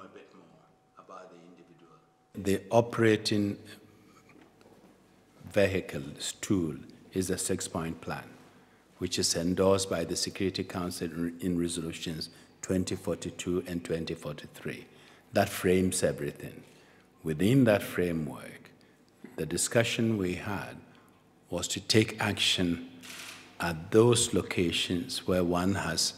a bit more about the individual. The operating vehicles tool is a 6-point plan, which is endorsed by the Security Council in resolutions 2042 and 2043. That frames everything. Within that framework, the discussion we had was to take action at those locations where one has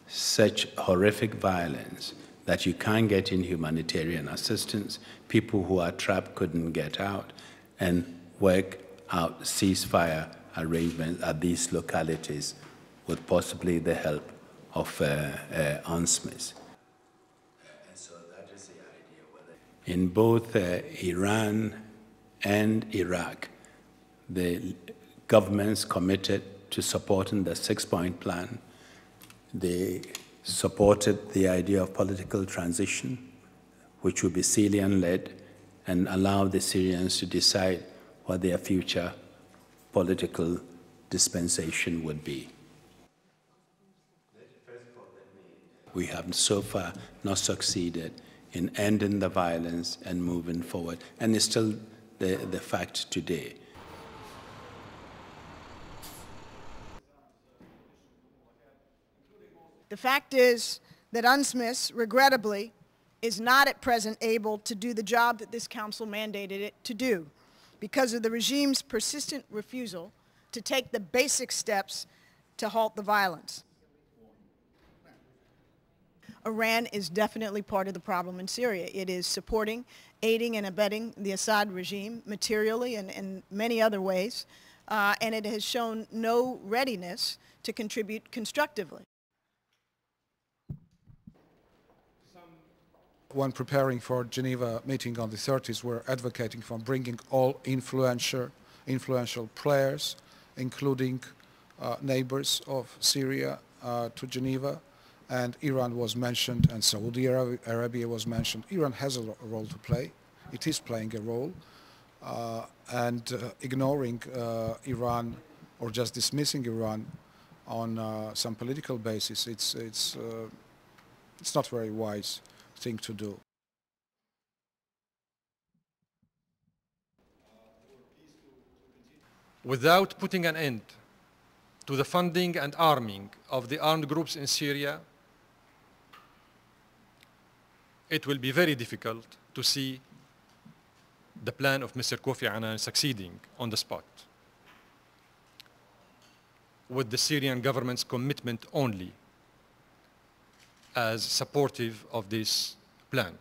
such horrific violence that you can't get in humanitarian assistance, people who are trapped couldn't get out, and work out ceasefire arrangements at these localities with possibly the help of UNSMIS. And so that is the idea. In both Iran and Iraq, the governments committed to supporting the 6-point plan. They supported the idea of political transition, which would be Syrian-led, and allow the Syrians to decide what their future political dispensation would be. We have so far not succeeded in ending the violence and moving forward, and it's still the fact today. The fact is that UNSMIS, regrettably, is not at present able to do the job that this council mandated it to do because of the regime's persistent refusal to take the basic steps to halt the violence. Iran is definitely part of the problem in Syria. It is supporting, aiding and abetting the Assad regime materially and in many other ways, and it has shown no readiness to contribute constructively. When preparing for Geneva meeting on the 30th, we're advocating for bringing all influential players, including neighbors of Syria, to Geneva. And Iran was mentioned, and Saudi Arabia was mentioned. Iran has a role to play. It is playing a role. And ignoring Iran or just dismissing Iran on some political basis, it's not very wise thing to do. Without putting an end to the funding and arming of the armed groups in Syria, it will be very difficult to see the plan of Mr. Kofi Annan succeeding on the spot, with the Syrian government's commitment only as supportive of this plan.